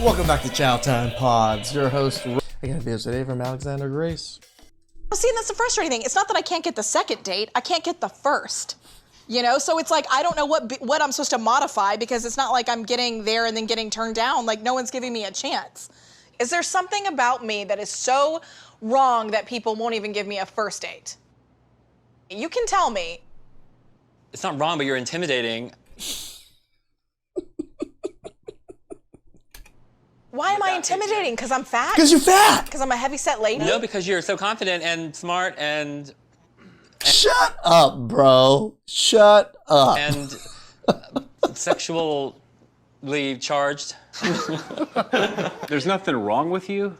Welcome back to Chow Time Pods. Your host, I got a video today from Alexander Grace. See, and that's the frustrating thing. It's not that I can't get the second date, I can't get the first. You know, so it's like I don't know what I'm supposed to modify, because it's not like I'm getting there and then getting turned down. Like, no one's giving me a chance. Is there something about me that is so wrong that people won't even give me a first date? You can tell me. It's not wrong, but you're intimidating. Why am I intimidating? Because I'm fat? Because you're fat! Because I'm a heavy-set lady? No, because you're so confident and smart and... Shut up, bro. Shut up. And sexually charged. There's nothing wrong with you?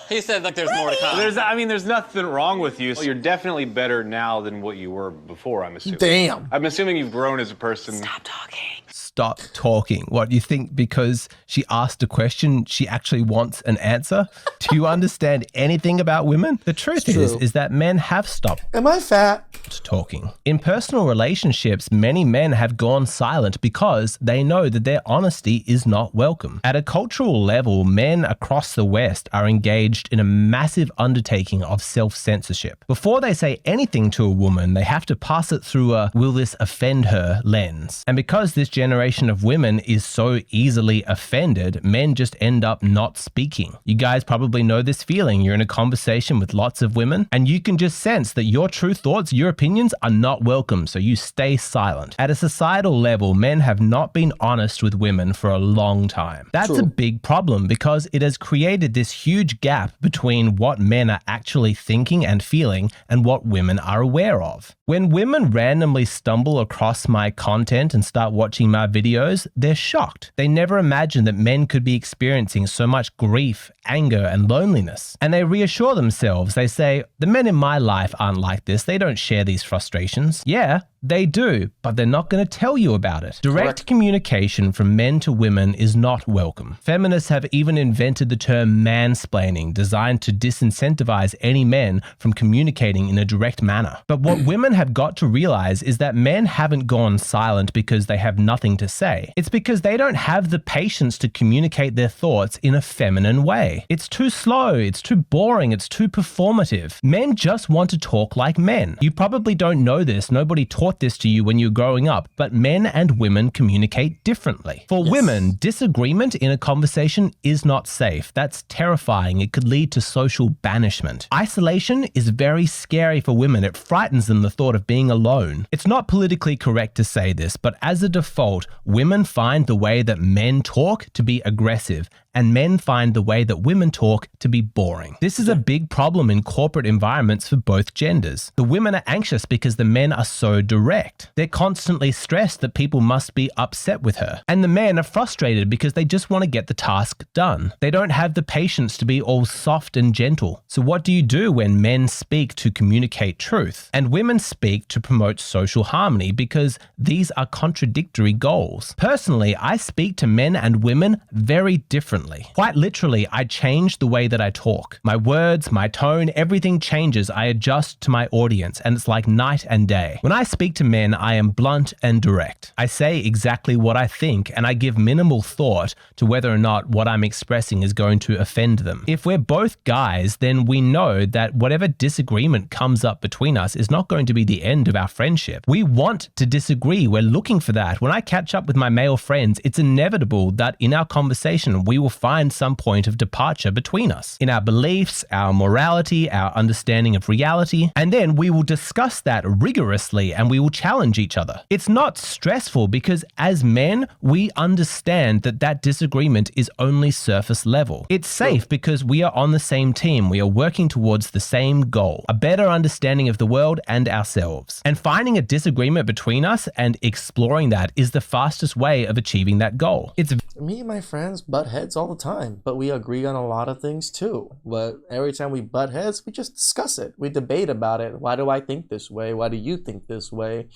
He said like there's more to come. There's nothing wrong with you. You're definitely better now than what you were before, I'm assuming. Damn. I'm assuming you've grown as a person. Stop talking. Stop talking. What, you think because she asked a question, she actually wants an answer? Do you understand anything about women? The truth is that men have stopped Am I fat? talking. In personal relationships, many men have gone silent because they know that their honesty is not welcome. At a cultural level, men across the West are engaged in a massive undertaking of self-censorship. Before they say anything to a woman, they have to pass it through a "will this offend her" lens. And because this generation of women is so easily offended, men just end up not speaking. You guys probably know this feeling. You're in a conversation with lots of women and you can just sense that your true thoughts, your opinions are not welcome, so you stay silent. At a societal level, men have not been honest with women for a long time. That's a big problem because it has created this huge gap between what men are actually thinking and feeling and what women are aware of. When women randomly stumble across my content and start watching my videos, they're shocked. They never imagined that men could be experiencing so much grief, anger, and loneliness. And they reassure themselves. They say, the men in my life aren't like this. They don't share these frustrations. Yeah, they do, but they're not going to tell you about it. Direct communication from men to women is not welcome. Feminists have even invented the term mansplaining, designed to disincentivize any men from communicating in a direct manner. But what women have got to realize is that men haven't gone silent because they have nothing to say. It's because they don't have the patience to communicate their thoughts in a feminine way. It's too slow, it's too boring, it's too performative. Men just want to talk like men. You probably don't know this, nobody taught this to you when you were growing up, but men and women communicate differently. For women, disagreement in a conversation is not safe. That's terrifying. It could lead to social banishment. Isolation is very scary for women. It frightens them, the thought of being alone. It's not politically correct to say this, but as a default, women find the way that men talk to be aggressive, and men find the way that women talk to be boring. This is a big problem in corporate environments for both genders. The women are anxious because the men are so direct. They're constantly stressed that people must be upset with her. And the men are frustrated because they just want to get the task done. They don't have the patience to be all soft and gentle. So what do you do when men speak to communicate truth and women speak to promote social harmony, because these are contradictory goals? Personally, I speak to men and women very differently. Quite literally, I change the way that I talk. My words, my tone, everything changes. I adjust to my audience, and it's like night and day. When I speak to men, I am blunt and direct. I say exactly what I think, and I give minimal thought to whether or not what I'm expressing is going to offend them. If we're both guys, then we know that whatever disagreement comes up between us is not going to be the end of our friendship. We want to disagree. We're looking for that. When I catch up with my male friends, it's inevitable that in our conversation, we will find some point of departure between us in our beliefs, our morality, our understanding of reality, and then we will discuss that rigorously and we will challenge each other. It's not stressful because as men, we understand that that disagreement is only surface level. It's safe because we are on the same team. We are working towards the same goal, a better understanding of the world and ourselves. And finding a disagreement between us and exploring that is the fastest way of achieving that goal. It's Me and my friends butt heads all the time, but we agree on a lot of things too. But every time we butt heads, we just discuss it. We debate about it. Why do I think this way? Why do you think this way?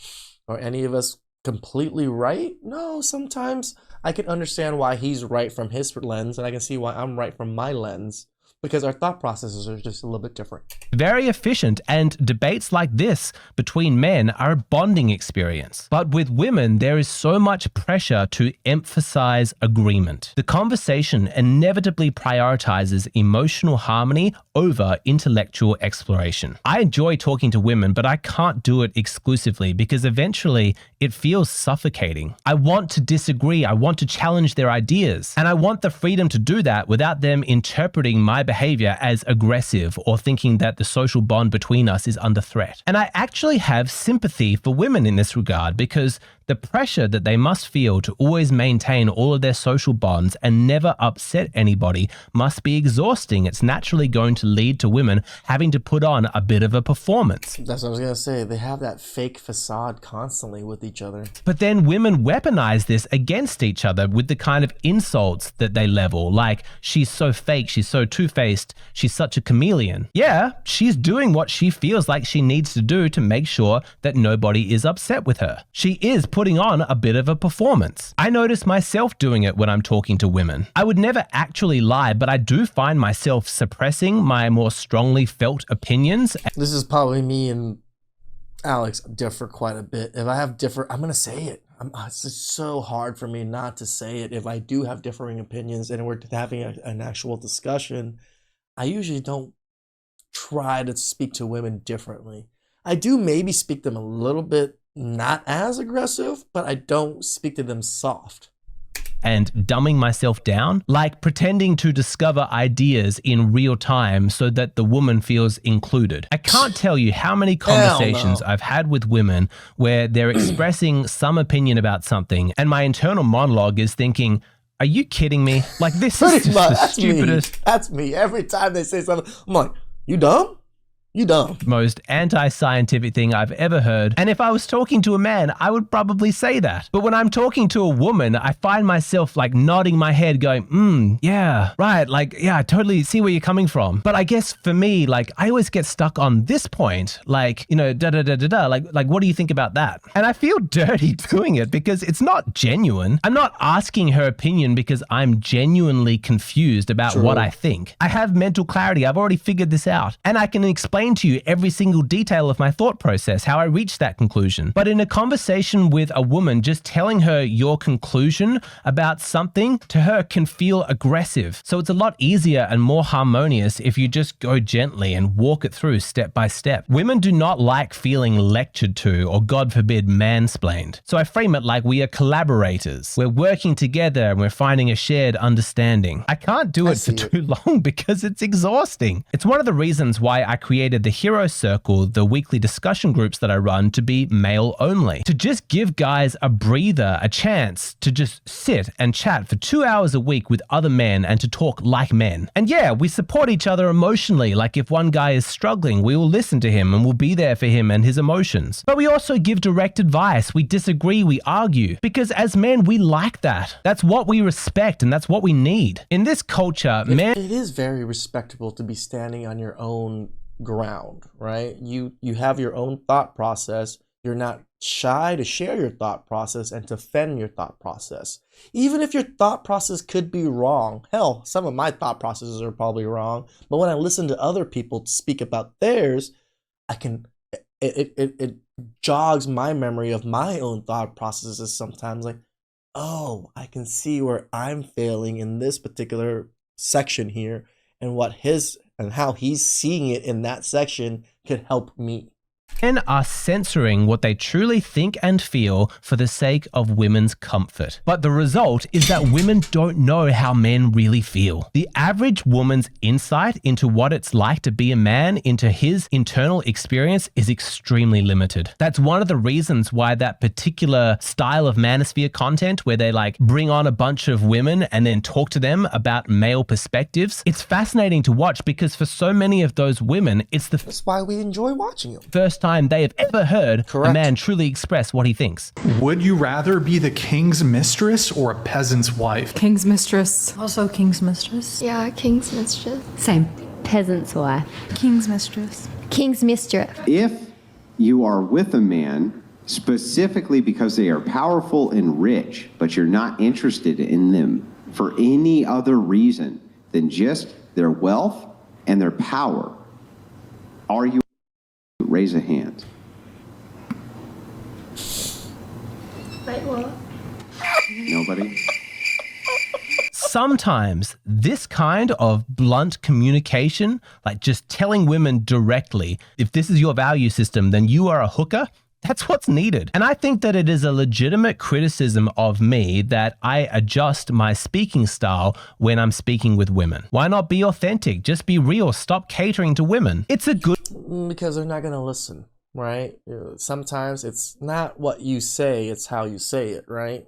Are any of us completely right? No, sometimes I can understand why he's right from his lens, and I can see why I'm right from my lens. because our thought processes are just a little bit different. Very efficient, and debates like this between men are a bonding experience. But with women, there is so much pressure to emphasize agreement. The conversation inevitably prioritizes emotional harmony over intellectual exploration. I enjoy talking to women, but I can't do it exclusively because eventually it feels suffocating. I want to disagree, I want to challenge their ideas, and I want the freedom to do that without them interpreting my behavior as aggressive or thinking that the social bond between us is under threat. And I actually have sympathy for women in this regard because the pressure that they must feel to always maintain all of their social bonds and never upset anybody must be exhausting. It's naturally going to lead to women having to put on a bit of a performance. That's what I was going to say. They have that fake facade constantly with each other. But then women weaponize this against each other with the kind of insults that they level, like, she's so fake, she's so two-faced, she's such a chameleon. Yeah, she's doing what she feels like she needs to do to make sure that nobody is upset with her. She is putting on a bit of a performance. I notice myself doing it when I'm talking to women. I would never actually lie, but I do find myself suppressing my more strongly felt opinions. This is probably me and Alex differ quite a bit. If I have different, I'm going to say it. It's just so hard for me not to say it. If I do have differing opinions and we're having an actual discussion, I usually don't try to speak to women differently. I do maybe speak them a little bit not as aggressive, but I don't speak to them soft. And dumbing myself down, like pretending to discover ideas in real time so that the woman feels included. I can't tell you how many conversations I've had with women where they're expressing some opinion about something and my internal monologue is thinking, are you kidding me? Like, this is just the stupidest. That's me. Every time they say something, I'm like, you dumb? You dumb. Most anti-scientific thing I've ever heard. And if I was talking to a man, I would probably say that. But when I'm talking to a woman, I find myself like nodding my head going, yeah, right. Like, yeah, I totally see where you're coming from. But I guess for me, like, I always get stuck on this point, like, you know, like, what do you think about that? And I feel dirty doing it because it's not genuine. I'm not asking her opinion because I'm genuinely confused about what I think. I have mental clarity. I've already figured this out. And I can explain to you every single detail of my thought process, how I reached that conclusion. But in a conversation with a woman, just telling her your conclusion about something to her can feel aggressive. So it's a lot easier and more harmonious if you just go gently and walk it through step by step. Women do not like feeling lectured to or, God forbid, mansplained. So I frame it like we are collaborators. We're working together and we're finding a shared understanding. I can't do it for too long because it's exhausting. It's one of the reasons why I created the Hero Circle, the weekly discussion groups that I run, to be male only. To just give guys a breather, a chance to just sit and chat for 2 hours a week with other men and to talk like men. And yeah, we support each other emotionally. Like if one guy is struggling, we will listen to him and we'll be there for him and his emotions. But we also give direct advice. We disagree, we argue. Because as men, we like that. That's what we respect and that's what we need. In this culture, men... It is very respectable to be standing on your own ground, right? You have your own thought process. You're not shy to share your thought process and to defend your thought process. Even if your thought process could be wrong. Hell, some of my thought processes are probably wrong, but when I listen to other people speak about theirs, it jogs my memory of my own thought processes sometimes, like, oh, I can see where I'm failing in this particular section here and how he's seeing it in that section could help me. Men are censoring what they truly think and feel for the sake of women's comfort. But the result is that women don't know how men really feel. The average woman's insight into what it's like to be a man, into his internal experience, is extremely limited. That's one of the reasons why that particular style of manosphere content, where they like bring on a bunch of women and then talk to them about male perspectives, it's fascinating to watch because for so many of those women, that's why we enjoy watching them. First time they have ever heard a man truly express what he thinks. Would you rather be the king's mistress or a peasant's wife? King's mistress. Also king's mistress. Yeah, king's mistress. Same. Peasant's wife. King's mistress. King's mistress. If you are with a man specifically because they are powerful and rich, but you're not interested in them for any other reason than just their wealth and their power. Are you? Raise a hand. Wait, what? Nobody? Sometimes this kind of blunt communication, like just telling women directly, if this is your value system, then you are a hooker, that's what's needed. And I think that it is a legitimate criticism of me that I adjust my speaking style when I'm speaking with women. Why not be authentic? Just be real. Stop catering to women. It's a good... Because they're not going to listen, right? Sometimes it's not what you say, it's how you say it, right?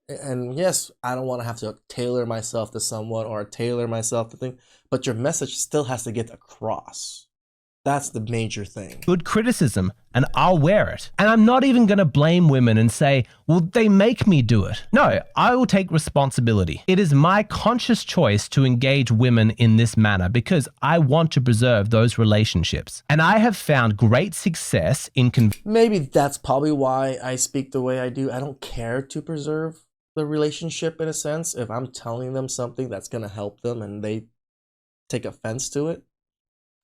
And yes, I don't want to have to tailor myself to someone or tailor myself to things, but your message still has to get across. That's the major thing. Good criticism, and I'll wear it. And I'm not even going to blame women and say, well, they make me do it. No, I will take responsibility. It is my conscious choice to engage women in this manner because I want to preserve those relationships. And I have found great success in... Maybe that's probably why I speak the way I do. I don't care to preserve the relationship in a sense. If I'm telling them something that's going to help them and they take offense to it,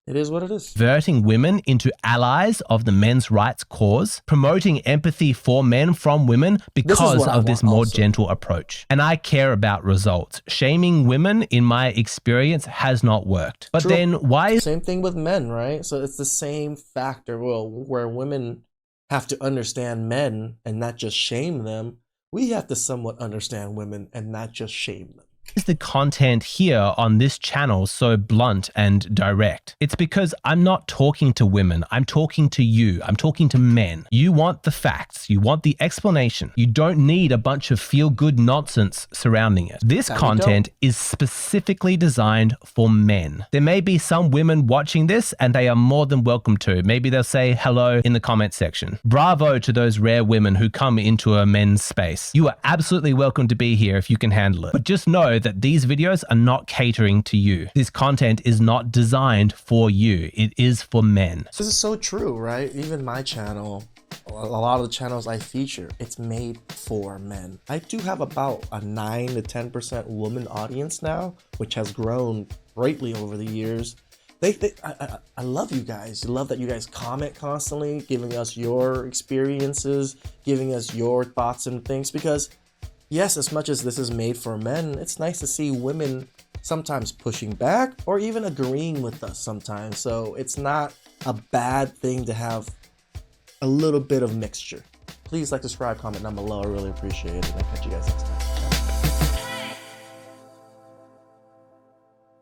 it is what it is. Converting women into allies of the men's rights cause, promoting empathy for men from women because of this more gentle approach. And I care about results. Shaming women, in my experience, has not worked. But True. then why... Same thing with men, right? So it's the same factor. Well, where women have to understand men and not just shame them, we have to somewhat understand women and not just shame them. Is the content here on this channel so blunt and direct? It's because I'm not talking to women. I'm talking to you. I'm talking to men. You want the facts. You want the explanation. You don't need a bunch of feel-good nonsense surrounding it. This content is specifically designed for men. There may be some women watching this and they are more than welcome to. Maybe they'll say hello in the comment section. Bravo to those rare women who come into a men's space. You are absolutely welcome to be here if you can handle it. But just know that these videos are not catering to you. This content is not designed for you. It is for men. This is so true, right? Even my channel, a lot of the channels I feature, it's made for men. I do have about a 9 to 10% woman audience now, which has grown greatly over the years. I love you guys. I love that you guys comment constantly, giving us your experiences, giving us your thoughts and things, because yes, as much as this is made for men, it's nice to see women sometimes pushing back or even agreeing with us sometimes. So it's not a bad thing to have a little bit of mixture. Please like, subscribe, comment down below. I really appreciate it. And I'll catch you guys next time.